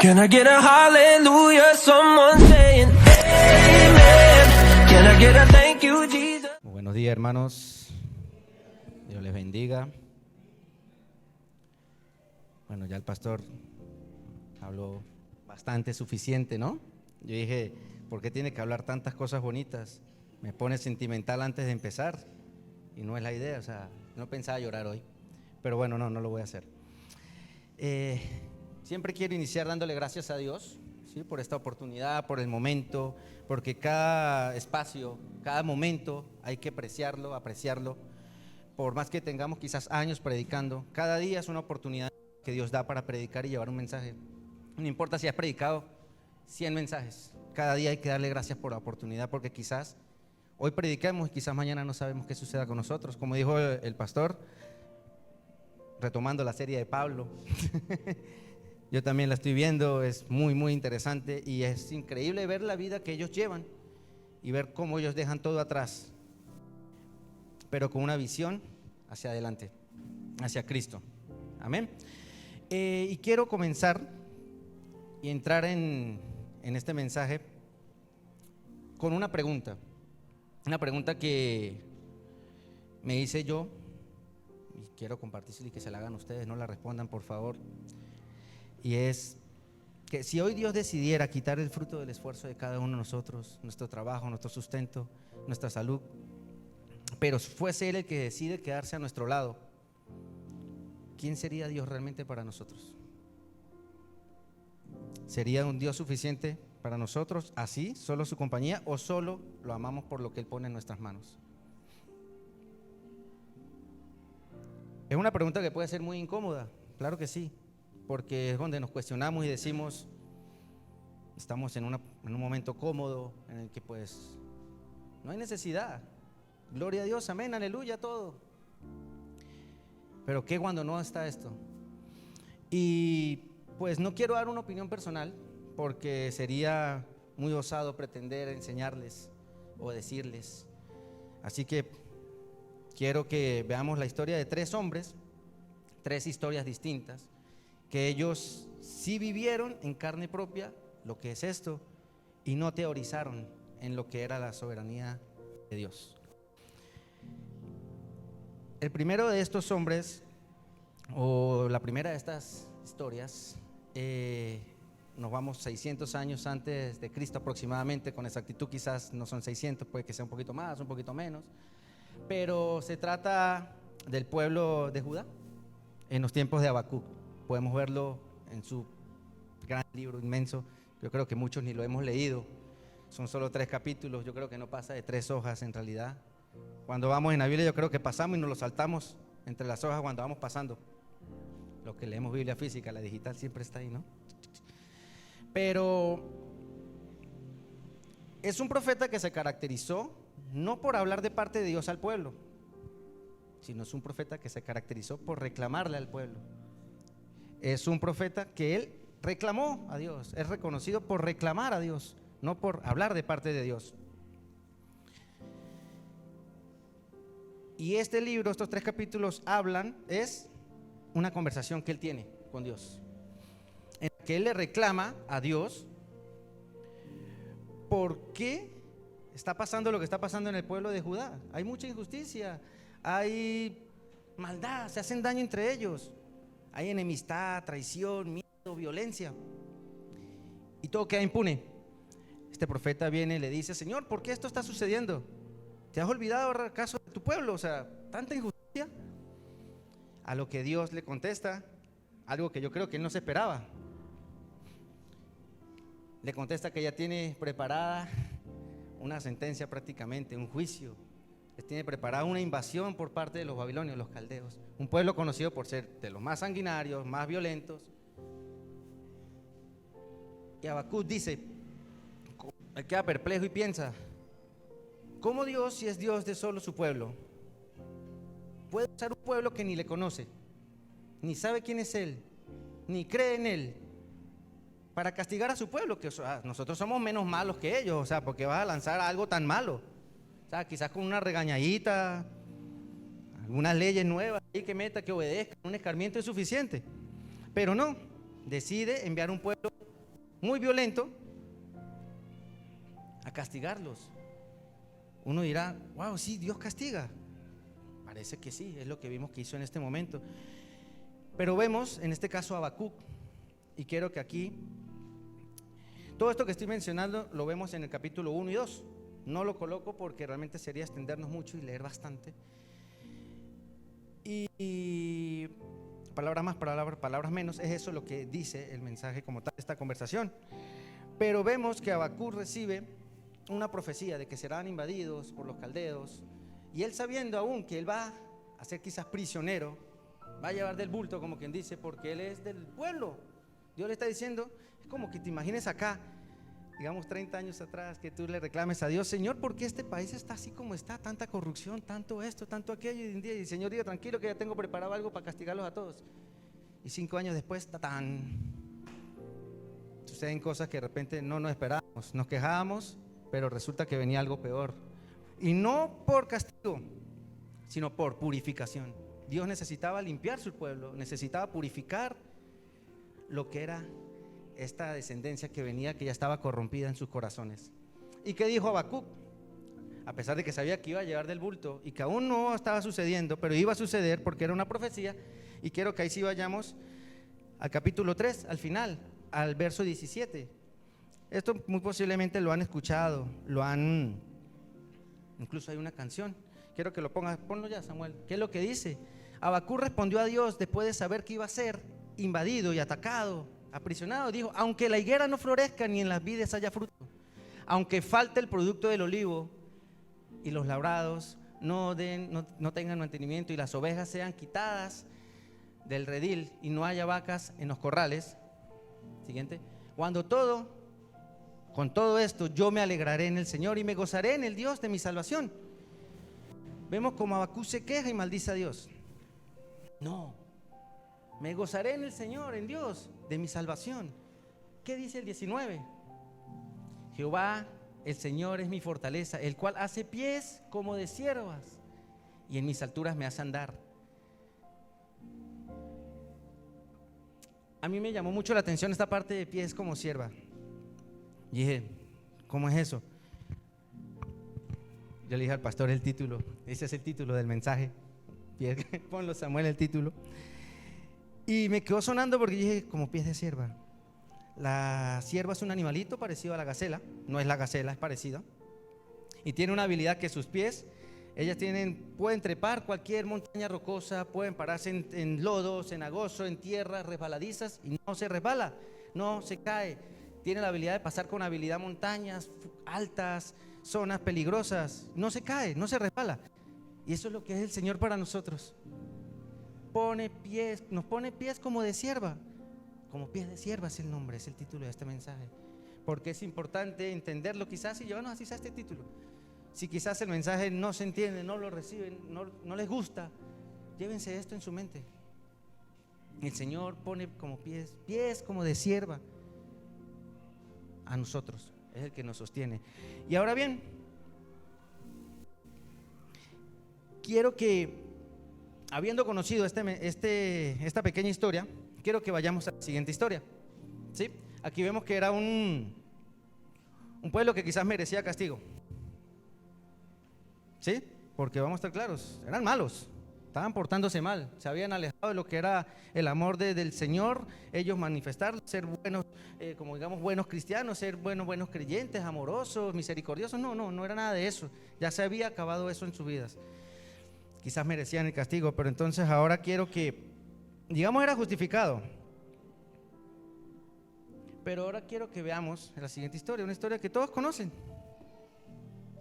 Can I get a hallelujah? Someone saying amen. Can I get a thank you, Jesus? Buenos días, hermanos. Dios les bendiga. Bueno, ya el pastor habló bastante suficiente, ¿no? Yo dije, ¿por qué tiene que hablar tantas cosas bonitas? Me pone sentimental antes de empezar y no es la idea, o sea, no pensaba llorar hoy, pero bueno, no lo voy a hacer. Siempre quiero iniciar dándole gracias a Dios, ¿sí? Por esta oportunidad, por el momento, porque cada espacio, cada momento hay que apreciarlo, por más que tengamos quizás años predicando, cada día es una oportunidad que Dios da para predicar y llevar un mensaje. No importa si has predicado 100 mensajes, cada día hay que darle gracias por la oportunidad, porque quizás hoy predicamos y quizás mañana no sabemos qué suceda con nosotros. Como dijo el pastor, retomando la serie de Pablo, yo también la estoy viendo, es muy interesante y es increíble ver la vida que ellos llevan y ver cómo ellos dejan todo atrás, pero con una visión hacia adelante, hacia Cristo. Amén. Y quiero comenzar y entrar en este mensaje con una pregunta que me hice yo y quiero compartirla y que se la hagan ustedes, no la respondan por favor. Y es que si hoy Dios decidiera quitar el fruto del esfuerzo de cada uno de nosotros, nuestro trabajo, nuestro sustento, nuestra salud, pero fuese Él el que decide quedarse a nuestro lado, ¿quién sería Dios realmente para nosotros? ¿Sería un Dios suficiente para nosotros, así, solo su compañía, o solo lo amamos por lo que Él pone en nuestras manos? Es una pregunta que puede ser muy incómoda, claro que sí, porque es donde nos cuestionamos y decimos, estamos en un momento cómodo en el que pues no hay necesidad, gloria a Dios, amén, aleluya, todo. Pero ¿qué cuando no está esto? Y pues no quiero dar una opinión personal porque sería muy osado pretender enseñarles o decirles. Así que quiero que veamos la historia de 3 hombres, 3 historias distintas, que ellos sí vivieron en carne propia lo que es esto y no teorizaron en lo que era la soberanía de Dios. El primero de estos hombres, o la primera de estas historias, nos vamos 600 años antes de Cristo aproximadamente, con exactitud quizás no son 600, puede que sea un poquito más, un poquito menos, pero se trata del pueblo de Judá en los tiempos de Habacuc. Podemos verlo en su gran libro inmenso, yo creo que muchos ni lo hemos leído, son solo 3 capítulos, yo creo que no pasa de 3 hojas en realidad. Cuando vamos en la Biblia yo creo que pasamos y nos lo saltamos entre las hojas cuando vamos pasando. Los que leemos Biblia física, la digital siempre está ahí, ¿no? Pero es un profeta que se caracterizó no por hablar de parte de Dios al pueblo, sino es un profeta que se caracterizó por reclamarle al pueblo. Es un profeta que él reclamó a Dios, es reconocido por reclamar a Dios, no por hablar de parte de Dios. Y este libro, estos 3 capítulos es una conversación que él tiene con Dios, en la que él le reclama a Dios por qué está pasando lo que está pasando en el pueblo de Judá. Hay mucha injusticia, hay maldad, se hacen daño entre ellos, hay enemistad, traición, miedo, violencia, y todo queda impune. Este profeta viene y le dice: Señor, ¿por qué esto está sucediendo? ¿Te has olvidado acaso de tu pueblo? O sea, tanta injusticia. A lo que Dios le contesta algo que yo creo que él no se esperaba. Le contesta que ya tiene preparada una sentencia, prácticamente un juicio. Tiene preparada una invasión por parte de los babilonios, los caldeos, un pueblo conocido por ser de los más sanguinarios, más violentos. Y Habacuc dice, él queda perplejo y piensa: ¿cómo Dios, si es Dios de solo su pueblo, puede usar un pueblo que ni le conoce, ni sabe quién es Él, ni cree en Él, para castigar a su pueblo? Que nosotros somos menos malos que ellos, o sea, porque vas a lanzar algo tan malo. O sea, quizás con una regañadita, algunas leyes nuevas ahí que obedezcan, un escarmiento es suficiente. Pero no, decide enviar un pueblo muy violento, a castigarlos. Uno dirá, wow, sí, Dios castiga. Parece que sí, es lo que vimos que hizo en este momento. Pero vemos en este caso a Habacuc, y quiero que aquí, todo esto que estoy mencionando lo vemos en el capítulo 1 y 2. No lo coloco porque realmente sería extendernos mucho y leer bastante. Y palabras más, palabras menos, es eso lo que dice el mensaje como tal, esta conversación. Pero vemos que Habacuc recibe una profecía de que serán invadidos por los caldeos, y él, sabiendo aún que él va a ser quizás prisionero, va a llevar del bulto, como quien dice, porque él es del pueblo. Dios le está diciendo, es como que te imagines acá, digamos 30 años atrás, que tú le reclames a Dios, Señor, ¿por qué este país está así como está? Tanta corrupción, tanto esto, tanto aquello, y el Señor diga, tranquilo que ya tengo preparado algo para castigarlos a todos. Y 5 años después, ¡tatán!, suceden cosas que de repente no nos esperábamos. Nos quejábamos, pero resulta que venía algo peor. Y no por castigo, sino por purificación. Dios necesitaba limpiar su pueblo, necesitaba purificar lo que era esta descendencia que venía, que ya estaba corrompida en sus corazones. ¿Y qué dijo Habacuc? A pesar de que sabía que iba a llevar del bulto y que aún no estaba sucediendo, pero iba a suceder porque era una profecía. Y quiero que ahí sí vayamos al capítulo 3, al final, al verso 17. Esto muy posiblemente lo han escuchado, incluso hay una canción. Quiero que lo pongas, ponlo ya, Samuel. ¿Qué es lo que dice? Habacuc respondió a Dios después de saber que iba a ser invadido y atacado, aprisionado. Dijo, aunque la higuera no florezca ni en las vides haya fruto, aunque falte el producto del olivo y los labrados no tengan mantenimiento y las ovejas sean quitadas del redil y no haya vacas en los corrales. Siguiente. Con todo esto yo me alegraré en el Señor y me gozaré en el Dios de mi salvación. Vemos como Habacuc se queja y maldice a Dios. No, me gozaré en el Señor, en Dios de mi salvación. ¿Qué dice el 19? Jehová, el Señor es mi fortaleza, el cual hace pies como de ciervas y en mis alturas me hace andar. A mí me llamó mucho la atención esta parte de pies como sierva. Y dije, ¿cómo es eso? Yo le dije al pastor el título, ese es el título del mensaje. Ponlo, Samuel, el título. Y me quedó sonando porque dije, como pies de sierva. La sierva es un animalito parecido a la gacela, no es la gacela, es parecida. Y tiene una habilidad que sus pies, ellas pueden trepar cualquier montaña rocosa, pueden pararse en lodo, cenagoso, en tierras resbaladizas y no se resbala, no se cae. Tiene la habilidad de pasar con habilidad montañas altas, zonas peligrosas, no se cae, no se resbala. Y eso es lo que es el Señor para nosotros. Nos pone pies como de sierva. Como pies de sierva es el nombre, es el título de este mensaje. Porque es importante entenderlo quizás y llevarnos así a este título. Si quizás el mensaje no se entiende, no lo reciben, no les gusta, llévense esto en su mente. El Señor pone como pies como de sierva a nosotros, es el que nos sostiene. Y ahora bien, quiero que, habiendo conocido esta pequeña historia, quiero que vayamos a la siguiente historia. ¿Sí? Aquí vemos que era un pueblo que quizás merecía castigo. ¿Sí? Porque vamos a estar claros, eran malos, estaban portándose mal, se habían alejado de lo que era el amor del Señor. Ellos manifestar, ser buenos, como digamos buenos cristianos, ser buenos creyentes, amorosos, misericordiosos. No era nada de eso. Ya se había acabado eso en sus vidas. Quizás merecían el castigo, pero entonces ahora quiero que, digamos, era justificado. Pero ahora quiero que veamos la siguiente historia, una historia que todos conocen,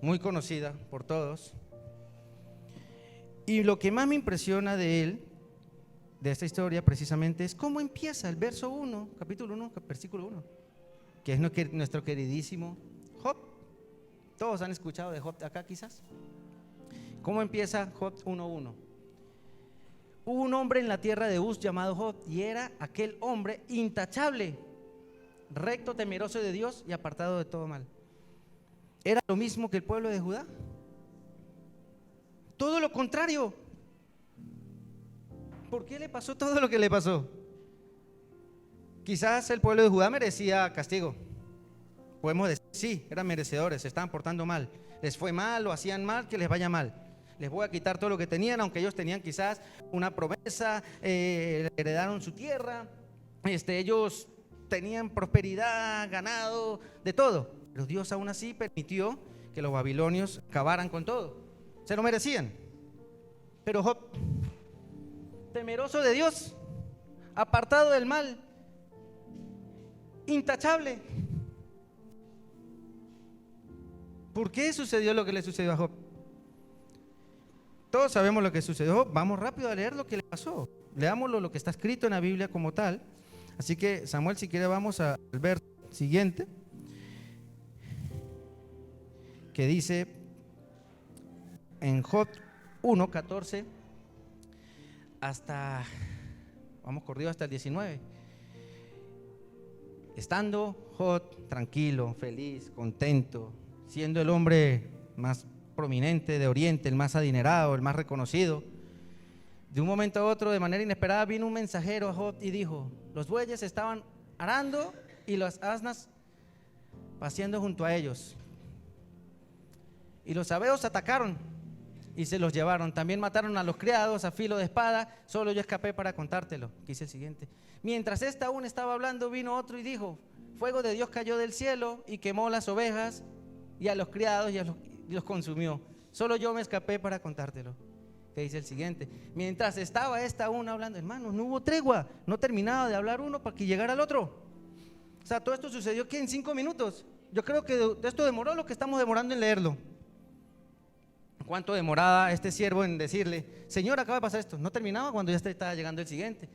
muy conocida por todos. Y lo que más me impresiona de esta historia precisamente, es cómo empieza el verso 1, capítulo 1, versículo 1, que es nuestro queridísimo Job. Todos han escuchado de Job acá quizás. ¿Cómo empieza Job 1:1? Hubo un hombre en la tierra de Uz llamado Job, y era aquel hombre intachable, recto, temeroso de Dios y apartado de todo mal. ¿Era lo mismo que el pueblo de Judá? Todo lo contrario. ¿Por qué le pasó todo lo que le pasó? Quizás el pueblo de Judá merecía castigo. Podemos decir, sí, eran merecedores, se estaban portando mal. Les fue mal, lo hacían mal, que les vaya mal. Les voy a quitar todo lo que tenían, aunque ellos tenían quizás una promesa, heredaron su tierra, ellos tenían prosperidad, ganado, de todo. Pero Dios aún así permitió que los babilonios acabaran con todo. Se lo merecían. Pero Job, temeroso de Dios, apartado del mal, intachable. ¿Por qué sucedió lo que le sucedió a Job? Todos sabemos lo que sucedió. Vamos rápido a leer lo que le pasó. Leámoslo, lo que está escrito en la Biblia como tal. Así que, Samuel, si quiere, vamos al verso siguiente, que dice en Job 1:14 hasta, vamos corrido hasta el 19. Estando Job tranquilo, feliz, contento, siendo el hombre más prominente de Oriente, el más adinerado, el más reconocido, de un momento a otro, de manera inesperada, vino un mensajero a Job y dijo: los bueyes estaban arando y las asnas paciendo junto a ellos, y los sabeos atacaron y se los llevaron. También mataron a los criados a filo de espada. Solo yo escapé para contártelo. Dice el siguiente: mientras ésta aún estaba hablando, vino otro y dijo: fuego de Dios cayó del cielo y quemó las ovejas y a los criados y los consumió. Solo yo me escapé para contártelo. Que dice el siguiente: mientras estaba esta aún hablando, hermanos, no hubo tregua, no terminaba de hablar uno para que llegara el otro. O sea, todo esto sucedió que en 5 minutos. Yo creo que esto demoró lo que estamos demorando en leerlo. ¿Cuánto demoraba este siervo en decirle: Señor, acaba de pasar esto? No terminaba cuando ya estaba llegando el siguiente.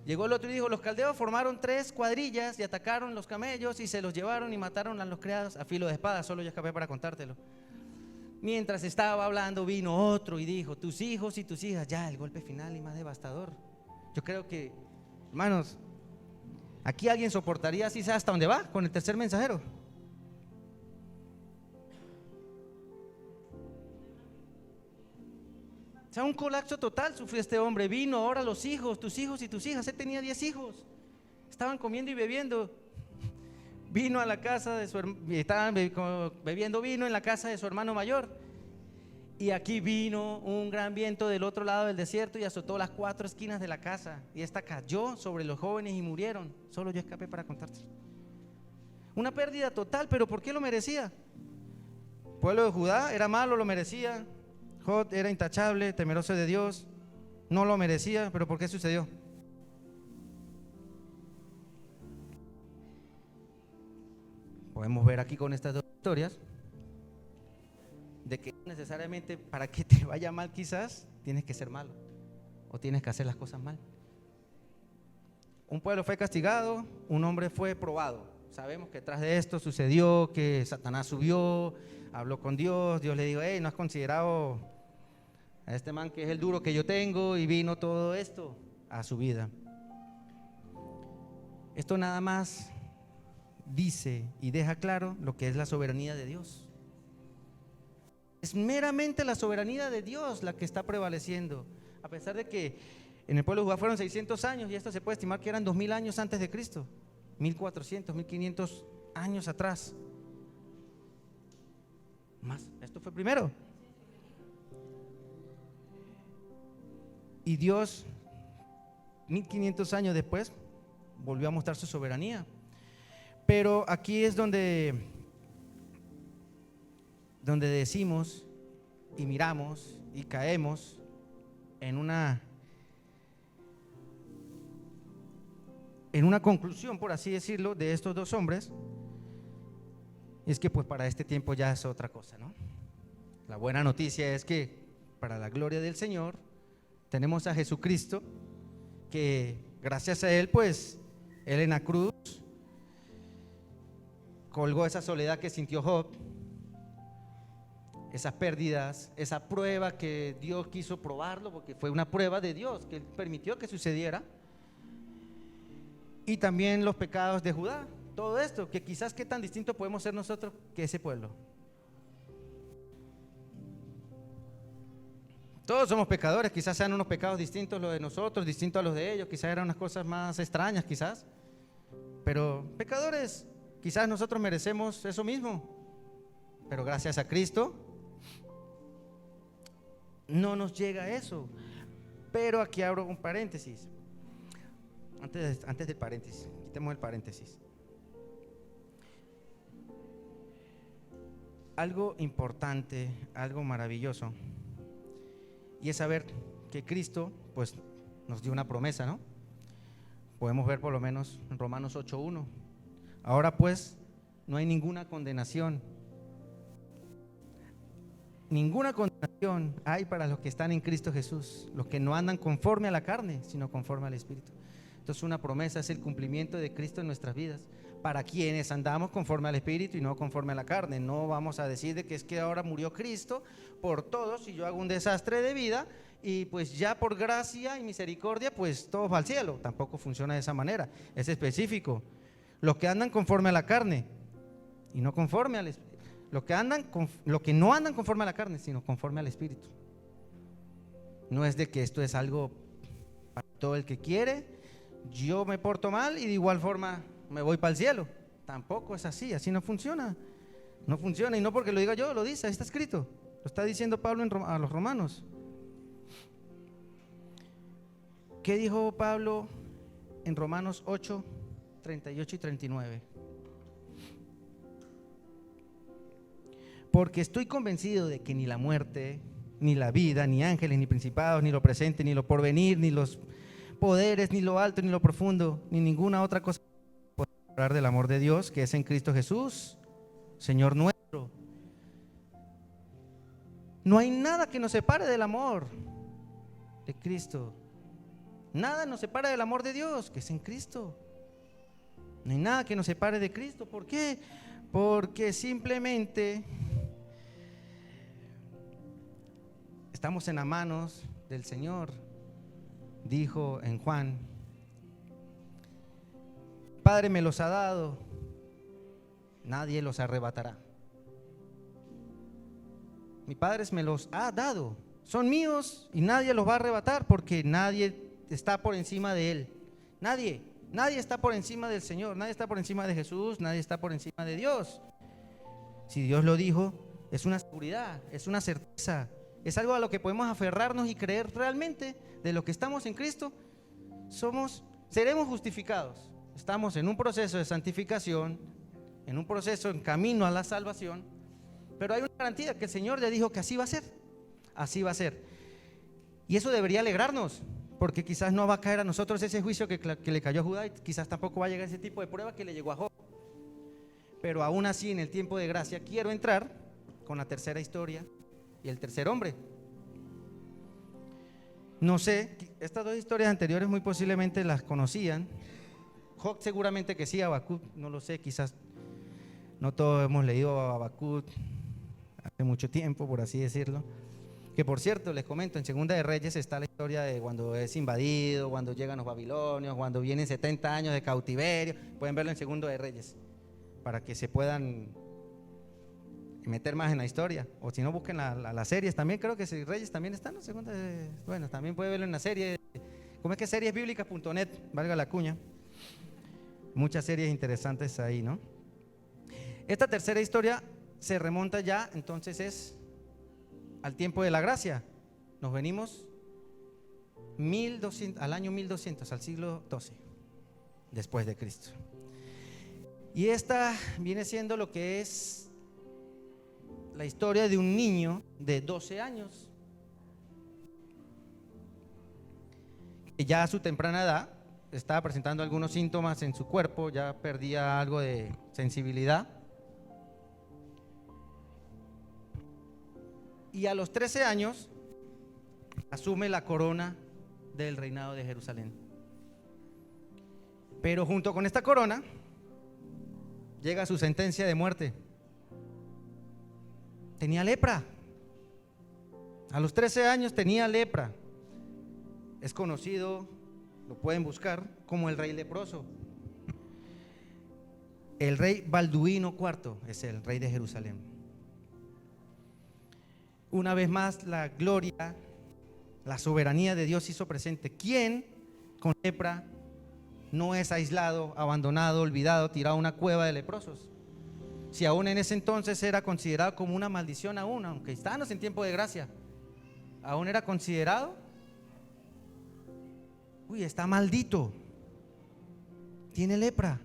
Llegó el otro y dijo: los caldeos formaron 3 cuadrillas y atacaron los camellos y se los llevaron y mataron a los criados a filo de espada. Solo yo escapé para contártelo. Mientras estaba hablando, vino otro y dijo: tus hijos y tus hijas. Ya, el golpe final y más devastador. Yo creo que, hermanos, aquí alguien soportaría así hasta dónde va con el tercer mensajero. O sea, un colapso total sufrió este hombre. Vino ahora los hijos, tus hijos y tus hijas. Él tenía 10 hijos. Estaban comiendo y bebiendo. Vino a la casa de su hermano, estaban bebiendo vino en la casa de su hermano mayor. Y aquí vino un gran viento del otro lado del desierto y azotó las 4 esquinas de la casa. Y esta cayó sobre los jóvenes y murieron. Solo yo escapé para contarte. Una pérdida total, pero ¿por qué lo merecía? El pueblo de Judá era malo, lo merecía. Job era intachable, temeroso de Dios, no lo merecía, pero ¿por qué sucedió? Podemos ver aquí con estas 2 historias de que necesariamente para que te vaya mal quizás tienes que ser malo o tienes que hacer las cosas mal. Un pueblo fue castigado, un hombre fue probado. Sabemos que tras de esto sucedió que Satanás subió, habló con Dios, Dios le dijo: hey, ¿no has considerado a este man que es el duro que yo tengo? Y vino todo esto a su vida. Esto nada más dice y deja claro lo que es la soberanía de Dios. Es meramente la soberanía de Dios la que está prevaleciendo, a pesar de que en el pueblo de Judá fueron 600 años y esto se puede estimar que eran 2000 años antes de Cristo, 1400, 1500 años atrás. Más, esto fue primero. Y Dios, 1500 años después, volvió a mostrar su soberanía. Pero aquí es donde decimos y miramos y caemos en una conclusión, por así decirlo, de estos 2 hombres. Y es que pues para este tiempo ya es otra cosa, ¿no? La buena noticia es que para la gloria del Señor tenemos a Jesucristo, que gracias a Él, pues Él en la cruz colgó esa soledad que sintió Job, esas pérdidas, esa prueba que Dios quiso probarlo, porque fue una prueba de Dios que Él permitió que sucediera, y también los pecados de Judá. Todo esto, que quizás qué tan distinto podemos ser nosotros que ese pueblo. Todos somos pecadores, quizás sean unos pecados distintos los de nosotros, distintos a los de ellos, quizás eran unas cosas más extrañas, quizás. Pero pecadores, quizás nosotros merecemos eso mismo. Pero gracias a Cristo no nos llega eso. Pero aquí abro un paréntesis. Antes del paréntesis, quitemos el paréntesis. Algo importante, algo maravilloso, y es saber que Cristo pues nos dio una promesa, ¿no? Podemos ver por lo menos en Romanos 8:1. Ahora pues no hay ninguna condenación. Ninguna condenación hay para los que están en Cristo Jesús, los que no andan conforme a la carne, sino conforme al Espíritu. Entonces una promesa es el cumplimiento de Cristo en nuestras vidas, para quienes andamos conforme al Espíritu y no conforme a la carne. No vamos a decir de que es que ahora murió Cristo por todos y yo hago un desastre de vida y pues ya por gracia y misericordia pues todos va al cielo. Tampoco funciona de esa manera, es específico. Los que andan conforme a la carne y no conforme al Espíritu. Los que no andan conforme a la carne, sino conforme al Espíritu. No es de que esto es algo para todo el que quiere, yo me porto mal y de igual forma me voy para el cielo. Tampoco es así, así no funciona. No funciona, y no porque lo diga yo, lo dice, ahí está escrito. Lo está diciendo Pablo a los romanos. ¿Qué dijo Pablo en Romanos 8, 38 y 39? Porque estoy convencido de que ni la muerte, ni la vida, ni ángeles, ni principados, ni lo presente, ni lo porvenir, ni los poderes, ni lo alto, ni lo profundo, ni ninguna otra cosa puede hablar del amor de Dios que es en Cristo Jesús, Señor nuestro. No hay nada que nos separe del amor de Cristo. Nada nos separa del amor de Dios que es en Cristo. No hay nada que nos separe de Cristo. ¿Por qué? Porque simplemente estamos en las manos del Señor. Dijo en Juan: Padre me los ha dado, nadie los arrebatará. Mi Padre me los ha dado, son míos y nadie los va a arrebatar, porque nadie está por encima de Él. Nadie está por encima del Señor, nadie está por encima de Jesús, nadie está por encima de Dios. Si Dios lo dijo, es una seguridad, es una certeza, es algo a lo que podemos aferrarnos y creer realmente. De lo que estamos en Cristo, seremos justificados. Estamos en un proceso de santificación, en un proceso en camino a la salvación, pero hay una garantía que el Señor ya dijo que así va a ser. Así va a ser. Y eso debería alegrarnos, porque quizás no va a caer a nosotros ese juicio que le cayó a Judá, y quizás tampoco va a llegar ese tipo de prueba que le llegó a Job. Pero aún así, en el tiempo de gracia, quiero entrar con la tercera historia y el tercer hombre. No sé, estas dos historias anteriores muy posiblemente las conocían. Job seguramente que sí, Habacuc no lo sé, quizás no todos hemos leído a Habacuc hace mucho tiempo, por así decirlo. Que por cierto, les comento, en Segunda de Reyes está la historia de cuando es invadido, cuando llegan los babilonios, cuando vienen 70 años de cautiverio. Pueden verlo en Segunda de Reyes, para que se puedan meter más en la historia. O si no, busquen las series también. Creo que Reyes también está en la segunda. Bueno, también puede verlo en la serie. ¿Cómo es que? Seriesbiblicas.net, valga la cuña. Muchas series interesantes ahí, ¿no? Esta tercera historia se remonta ya, entonces al tiempo de la gracia. Nos venimos 1200, al año 1200, al siglo XII, después de Cristo. Y esta viene siendo lo que es la historia de un niño de 12 años, que ya a su temprana edad estaba presentando algunos síntomas en su cuerpo, ya perdía algo de sensibilidad. Y a los 13 años asume la corona del reinado de Jerusalén. Pero junto con esta corona llega su sentencia de muerte. Tenía lepra. A los 13 años tenía lepra. Es conocido, lo pueden buscar, como el rey leproso. El rey Balduino IV es el rey de Jerusalén. Una vez más la gloria La soberanía de Dios hizo presente. ¿Quién con lepra no es aislado, abandonado, olvidado, tirado a una cueva de leprosos? Si aún en ese entonces era considerado como una maldición aún, aunque estábamos en tiempo de gracia, aún era considerado, está maldito, tiene lepra.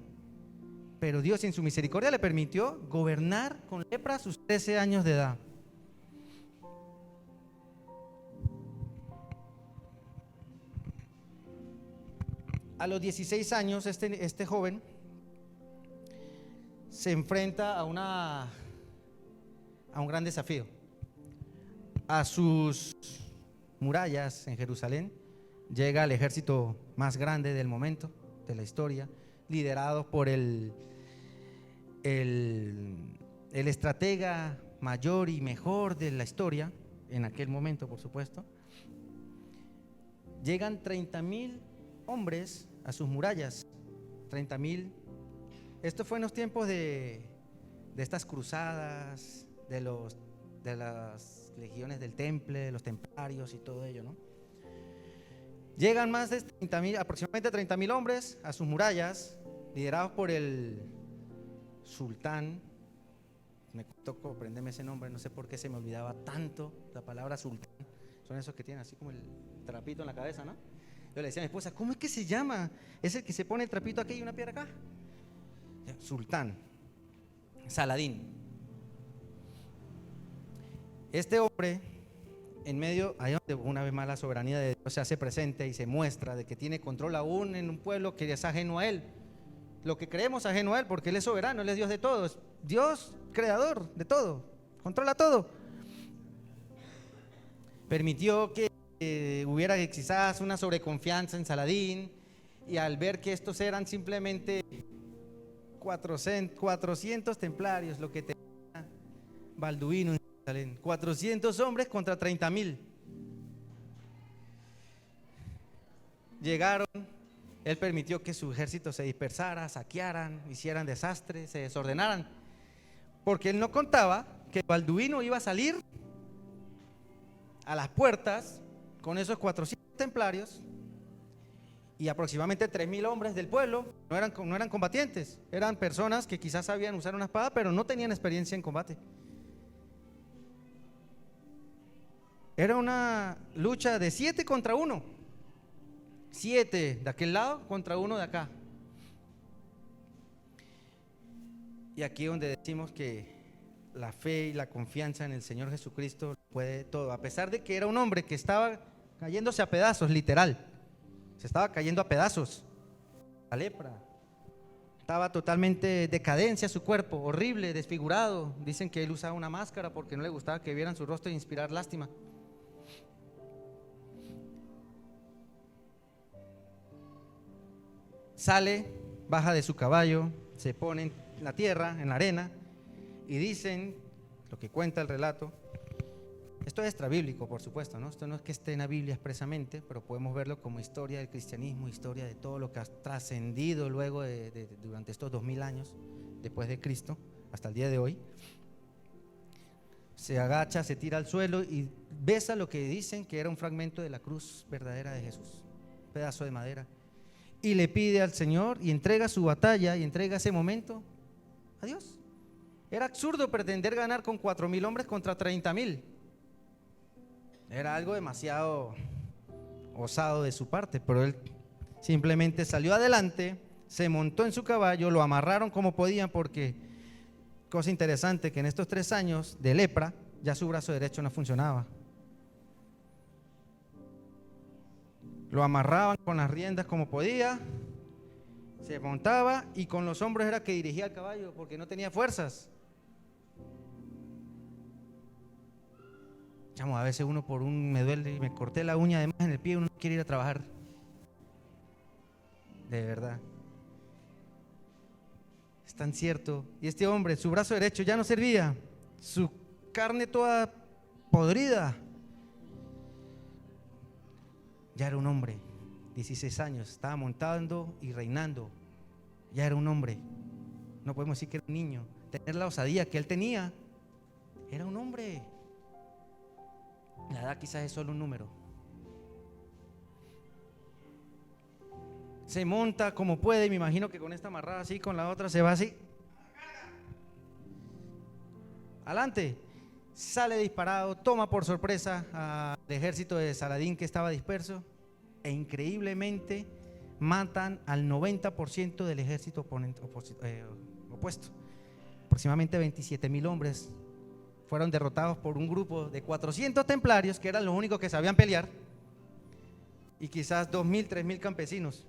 Pero Dios en su misericordia le permitió gobernar con lepra a sus 13 años de edad. A los 16 años este joven se enfrenta a un gran desafío. A sus murallas en Jerusalén llega el ejército más grande del momento, de la historia, liderado por el estratega mayor y mejor de la historia, en aquel momento por supuesto. Llegan 30,000 hombres a sus murallas, 30,000. Esto fue en los tiempos de estas cruzadas, de las legiones del Temple, de los templarios y todo ello, ¿no? Llegan más de 30,000, aproximadamente 30,000 hombres a sus murallas, liderados por el sultán. Me tocó aprenderme ese nombre, no sé por qué se me olvidaba tanto la palabra sultán. Son esos que tienen así como el trapito en la cabeza, ¿no? Yo le decía a mi esposa, ¿cómo es que se llama? ¿Es el que se pone el trapito aquí y una piedra acá? Sultán, Saladín. Este hombre, en medio, ahí donde una vez más la soberanía de Dios se hace presente y se muestra de que tiene control aún en un pueblo que es ajeno a Él. Lo que creemos ajeno a Él, porque Él es soberano, Él es Dios de todo, es Dios creador de todo, controla todo. Permitió que hubiera quizás una sobreconfianza en Saladín, y al ver que estos eran simplemente 400 templarios, lo que tenía Balduino en Jerusalén, 400 hombres contra 30,000. Llegaron, él permitió que su ejército se dispersara, saquearan, hicieran desastre, se desordenaran, porque él no contaba que Balduino iba a salir a las puertas con esos 400 templarios y aproximadamente 3,000 hombres del pueblo. No eran combatientes, eran personas que quizás sabían usar una espada, pero no tenían experiencia en combate. Era una lucha de 7 contra 1, 7 de aquel lado contra 1 de acá. Y aquí donde decimos que la fe y la confianza en el Señor Jesucristo puede todo, a pesar de que era un hombre que estaba cayéndose a pedazos, literal, se estaba cayendo a pedazos, la lepra, estaba totalmente decadencia su cuerpo, horrible, desfigurado. Dicen que él usaba una máscara porque no le gustaba que vieran su rostro e inspirar lástima. Sale, baja de su caballo, se pone en la tierra, en la arena, y dicen, lo que cuenta el relato, esto es extrabíblico por supuesto, ¿no? Esto no es que esté en la Biblia expresamente, pero podemos verlo como historia del cristianismo, historia de todo lo que ha trascendido luego durante estos 2000 años después de Cristo hasta el día de hoy. Se agacha, se tira al suelo y besa lo que dicen que era un fragmento de la cruz verdadera de Jesús, un pedazo de madera, y le pide al Señor y entrega su batalla y entrega ese momento a Dios. Era absurdo pretender ganar con 4,000 hombres contra 30,000. Era algo demasiado osado de su parte, pero él simplemente salió adelante, se montó en su caballo, lo amarraron como podían, porque, cosa interesante, que en estos 3 años de lepra ya su brazo derecho no funcionaba. Lo amarraban con las riendas como podía, se montaba y con los hombros era que dirigía el caballo porque no tenía fuerzas. Chamo, a veces uno me duele y me corté la uña además en el pie, uno no quiere ir a trabajar. De verdad. Es tan cierto. Y este hombre, su brazo derecho ya no servía, su carne toda podrida. Ya era un hombre, 16 años, estaba montando y reinando. Ya era un hombre. No podemos decir que era un niño. Tener la osadía que él tenía, era un hombre. La edad quizás es solo un número. se monta como puede, me imagino que con esta amarrada así, con la otra se va así. Adelante, sale disparado, toma por sorpresa al ejército de Saladín que estaba disperso e increíblemente matan al 90% del ejército opuesto. Aproximadamente 27,000 hombres fueron derrotados por un grupo de 400 templarios que eran los únicos que sabían pelear y quizás 2,000, 3,000 campesinos.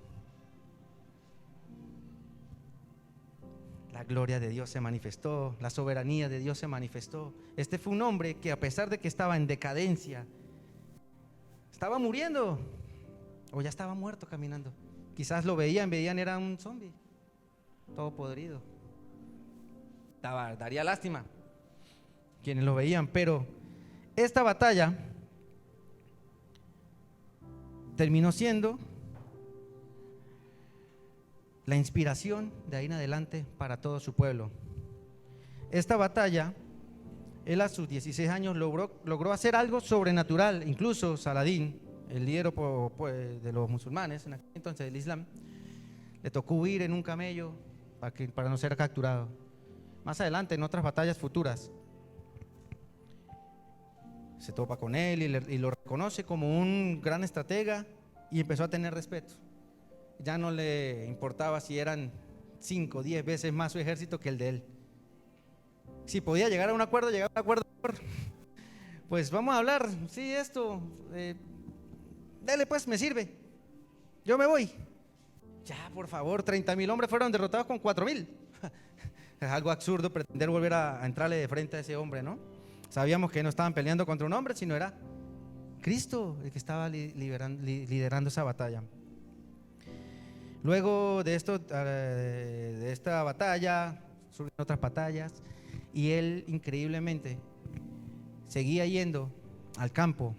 La gloria de Dios se manifestó, la soberanía de Dios se manifestó. Este fue un hombre que, a pesar de que estaba en decadencia, estaba muriendo o ya estaba muerto caminando. Quizás lo veían era un zombie, todo podrido. Daría lástima quienes lo veían, pero esta batalla terminó siendo la inspiración de ahí en adelante para todo su pueblo. Esta batalla, él a sus 16 años logró hacer algo sobrenatural. Incluso Saladín, el líder de los musulmanes en aquel entonces del Islam, le tocó huir en un camello para no ser capturado. Más adelante, en otras batallas futuras, se topa con él y lo reconoce como un gran estratega y empezó a tener respeto. Ya no le importaba si eran 5 o 10 veces más su ejército que el de él. Si podía llegar a un acuerdo, llegaba a un acuerdo. Pues vamos a hablar, sí, esto, dele pues, me sirve, yo me voy. Ya, por favor, 30,000 hombres fueron derrotados con 4,000. Es algo absurdo pretender volver a entrarle de frente a ese hombre, ¿no? Sabíamos que no estaban peleando contra un hombre, sino era Cristo el que estaba liderando esa batalla. Luego de esta batalla, surgen otras batallas y él increíblemente seguía yendo al campo,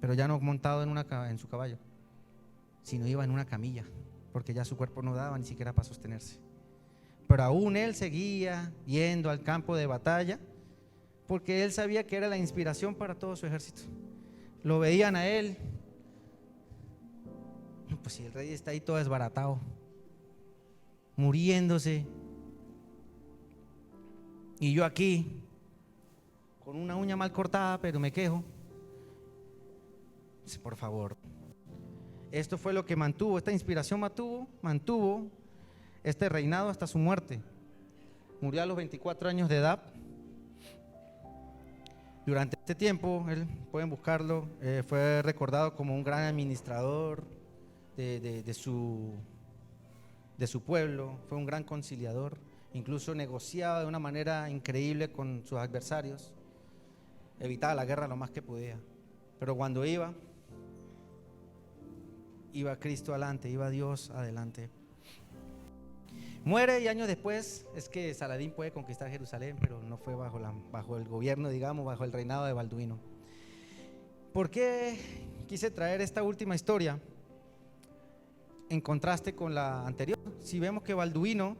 pero ya no montado en su caballo, sino iba en una camilla, porque ya su cuerpo no daba ni siquiera para sostenerse. Pero aún él seguía yendo al campo de batalla, porque él sabía que era la inspiración para todo su ejército. Lo veían a él. Pues si el rey está ahí todo desbaratado, muriéndose, y yo aquí con una uña mal cortada, pero me quejo. Por favor, esto fue lo que mantuvo, esta inspiración mantuvo este reinado hasta su muerte. Murió a los 24 años de edad. Durante este tiempo, pueden buscarlo, fue recordado como un gran administrador de su pueblo, fue un gran conciliador, incluso negociaba de una manera increíble con sus adversarios, evitaba la guerra lo más que podía, pero cuando iba Cristo adelante, iba Dios adelante. Muere y años después es que Saladín puede conquistar Jerusalén, pero no fue bajo el gobierno, digamos, bajo el reinado de Balduino. ¿Por qué quise traer esta última historia en contraste con la anterior? Si vemos que Balduino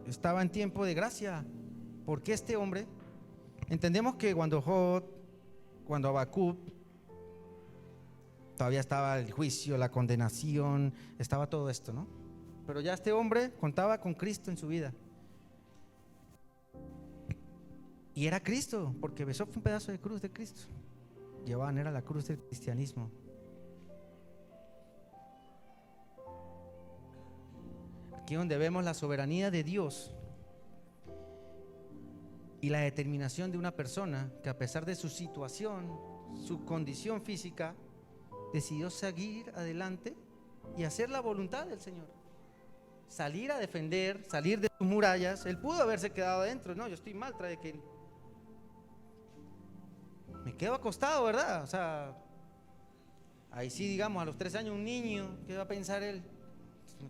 estaba en tiempo de gracia, ¿por qué este hombre? Entendemos que cuando Habacuc, todavía estaba el juicio, la condenación, estaba todo esto, ¿no? Pero ya este hombre contaba con Cristo en su vida. Y era Cristo, porque besó un pedazo de cruz de Cristo. Llevaban, era la cruz del cristianismo. Aquí donde vemos la soberanía de Dios y la determinación de una persona que, a pesar de su situación, su condición física, decidió seguir adelante y hacer la voluntad del Señor. Salir a defender, salir de sus murallas. Él pudo haberse quedado adentro. No, yo estoy mal, trae que me quedo acostado, ¿verdad? O sea, ahí sí, digamos, a los 3 años un niño, ¿qué va a pensar él?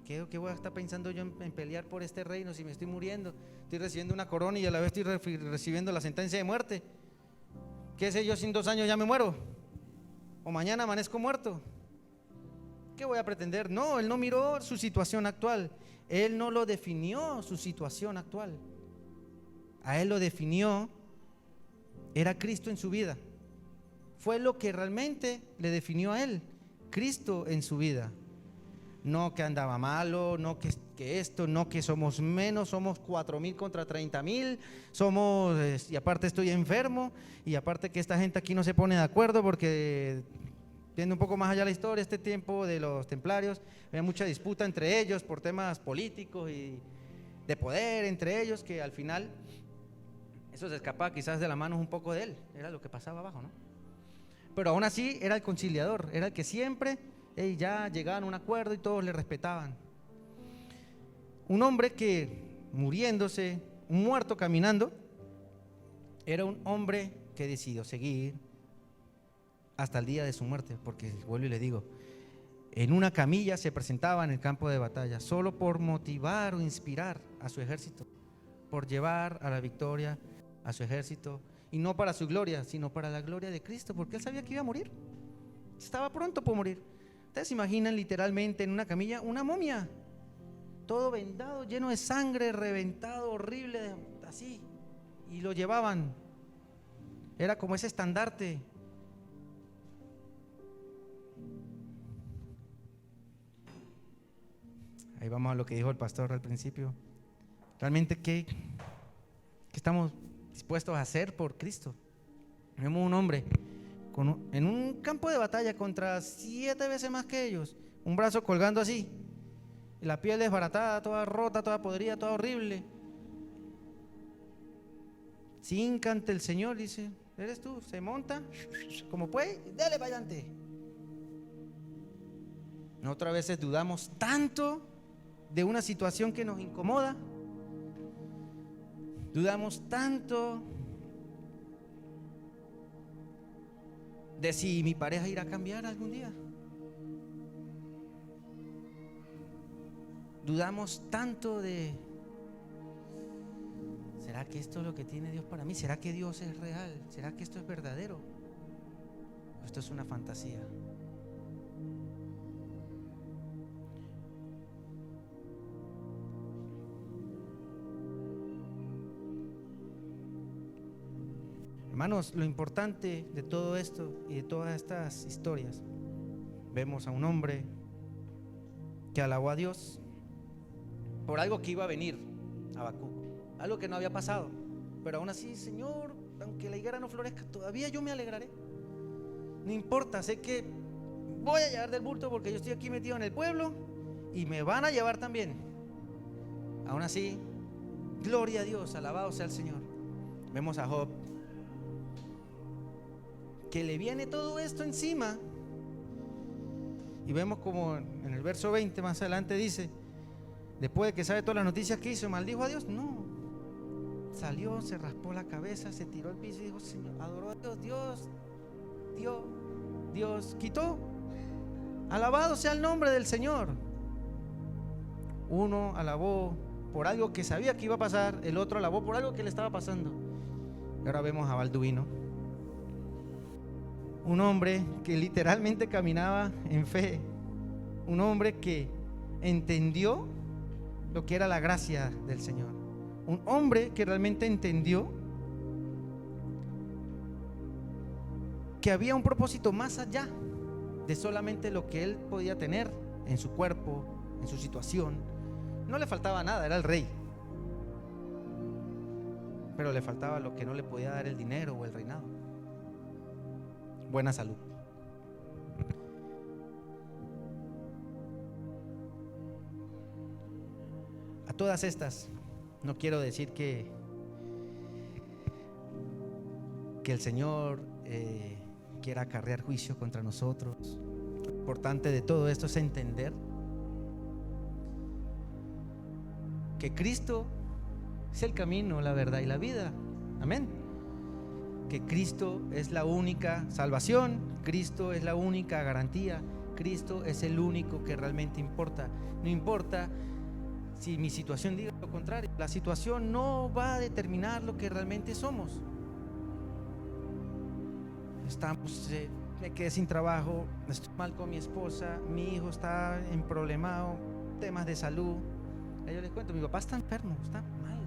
¿Qué voy a estar pensando yo en pelear por este reino si me estoy muriendo? Estoy recibiendo una corona y a la vez estoy recibiendo la sentencia de muerte. ¿Qué sé yo si en 2 años ya me muero? O mañana amanezco muerto. ¿Qué voy a pretender? No, él no miró su situación actual. Él no lo definió su situación actual. A él lo definió, era Cristo en su vida. Fue lo que realmente le definió a él, Cristo en su vida. no que andaba malo, no que esto, no que somos menos, somos 4,000 contra 30,000, somos, y aparte estoy enfermo, y aparte que esta gente aquí no se pone de acuerdo porque, viendo un poco más allá la historia, este tiempo de los templarios, había mucha disputa entre ellos por temas políticos y de poder entre ellos, que al final eso se escapaba quizás de las manos un poco de él, era lo que pasaba abajo, ¿no? Pero aún así era el conciliador, era el que siempre ya llegaban a un acuerdo y todos le respetaban. Un hombre que muriéndose, un muerto caminando, era un hombre que decidió seguir hasta el día de su muerte, porque vuelvo y le digo, en una camilla se presentaba en el campo de batalla, solo por motivar o inspirar a su ejército, por llevar a la victoria a su ejército, y no para su gloria, sino para la gloria de Cristo, porque él sabía que iba a morir, estaba pronto por morir. Ustedes se imaginan literalmente en una camilla una momia, todo vendado, lleno de sangre, reventado, horrible, así, y lo llevaban, era como ese estandarte. Ahí vamos a lo que dijo el pastor al principio. Realmente, ¿qué estamos dispuestos a hacer por Cristo? Vemos un hombre en un campo de batalla contra 7 veces más que ellos, un brazo colgando así, y la piel desbaratada, toda rota, toda podrida, toda horrible. Se hinca ante el Señor, dice, ¿eres tú? Se monta, como puede, dale para adelante. Otras veces dudamos tanto de una situación que nos incomoda, dudamos tanto de si mi pareja irá a cambiar algún día, dudamos tanto de, ¿será que esto es lo que tiene Dios para mí? ¿Será que Dios es real? ¿Será que esto es verdadero? Esto es una fantasía. Hermanos, lo importante de todo esto y de todas estas historias, vemos a un hombre que alabó a Dios por algo que iba a venir, Habacuc, algo que no había pasado, pero aún así, Señor, aunque la higuera no florezca, todavía yo me alegraré. No importa, sé que voy a llevar del bulto porque yo estoy aquí metido en el pueblo y me van a llevar también. Aún así, gloria a Dios, alabado sea el Señor. Vemos a Job, que le viene todo esto encima, y vemos como en el verso 20 más adelante dice, después de que sabe todas las noticias que hizo, maldijo a Dios. No, salió, se raspó la cabeza, se tiró al piso y dijo, Señor, adoró a Dios, Dios dio, Dios quitó, alabado sea el nombre del Señor. Uno alabó por algo que sabía que iba a pasar, el otro alabó por algo que le estaba pasando. Y ahora vemos a Balduino, un hombre que literalmente caminaba en fe, un hombre que entendió lo que era la gracia del Señor, un hombre que realmente entendió que había un propósito más allá de solamente lo que él podía tener en su cuerpo, en su situación. No le faltaba nada, era el rey, pero le faltaba lo que no le podía dar el dinero o el reinado: buena salud. A todas estas, no quiero decir que el Señor quiera acarrear juicio contra nosotros. Lo importante de todo esto es entender que Cristo es el camino, la verdad y la vida. Amén. Que Cristo es la única salvación, Cristo es la única garantía, Cristo es el único que realmente importa. No importa si mi situación diga lo contrario, la situación no va a determinar lo que realmente somos. Me quedé sin trabajo, estoy mal con mi esposa, mi hijo está en problemado, temas de salud. Yo les cuento, mi papá está enfermo, está mal.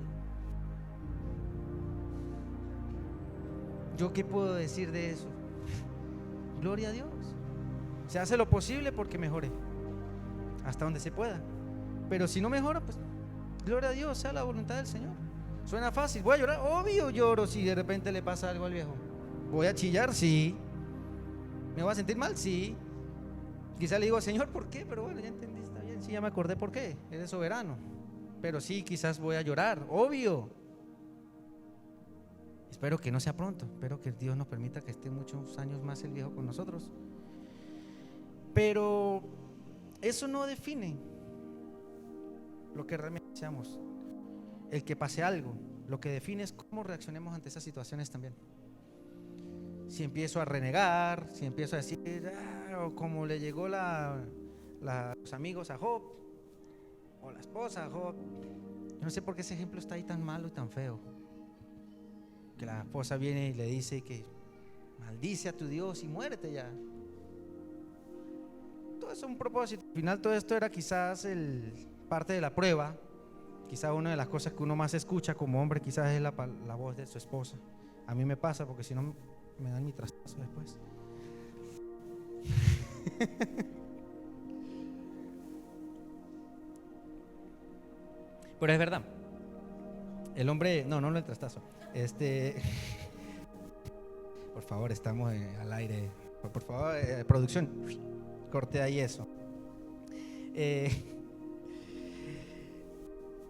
¿Yo qué puedo decir de eso? Gloria a Dios. Se hace lo posible porque mejore. hasta donde se pueda. Pero si no mejora, pues gloria a Dios, sea la voluntad del Señor. Suena fácil. ¿Voy a llorar? Obvio lloro si de repente le pasa algo al viejo. ¿Voy a chillar? Sí. ¿Me voy a sentir mal? Sí. Quizá le digo, Señor, ¿por qué? Pero bueno, ya entendí, está bien, sí, ya me acordé por qué. Eres soberano. Pero sí, quizás voy a llorar, obvio. Espero que no sea pronto. Espero que Dios nos permita que esté muchos años más el viejo con nosotros. Pero eso no define lo que realmente seamos. El que pase algo, lo que define es cómo reaccionemos ante esas situaciones también. Si empiezo a renegar, si empiezo a decir, o como le llegó los amigos a Job, o la esposa a Job. Yo no sé por qué ese ejemplo está ahí tan malo y tan feo. Que la esposa viene y le dice que maldice a tu Dios y muérete ya. Todo eso es un propósito. Al final todo esto era quizás parte de la prueba. Quizás una de las cosas que uno más escucha como hombre quizás es la voz de su esposa. A mí me pasa porque si no me dan mi trastazo después. Pero es verdad. El hombre, no el trastazo. Por favor, estamos al aire. Por favor, producción, corte ahí eso.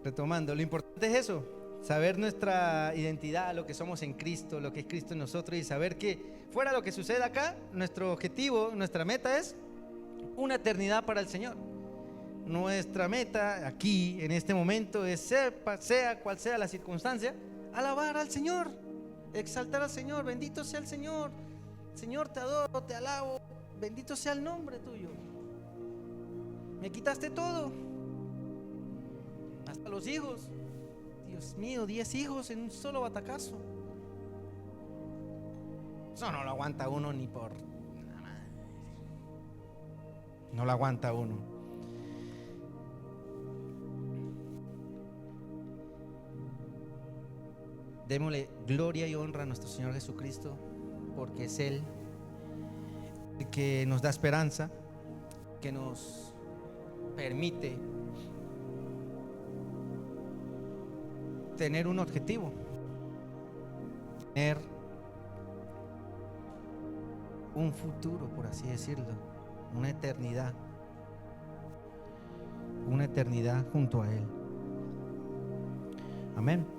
Retomando, lo importante es eso, saber nuestra identidad, lo que somos en Cristo, lo que es Cristo en nosotros, y saber que fuera lo que suceda acá, nuestro objetivo, nuestra meta es una eternidad para el Señor. Nuestra meta aquí, en este momento, es sea cual sea la circunstancia, alabar al Señor, exaltar al Señor. Bendito sea el Señor. Señor, te adoro, te alabo, bendito sea el nombre tuyo. Me quitaste todo, hasta los hijos. Dios mío, 10 hijos en un solo batacazo. Eso no lo aguanta uno ni por nada. No lo aguanta uno. Démosle gloria y honra a nuestro Señor Jesucristo, porque es Él el que nos da esperanza, que nos permite tener un objetivo, tener un futuro, por así decirlo, una eternidad junto a Él. Amén.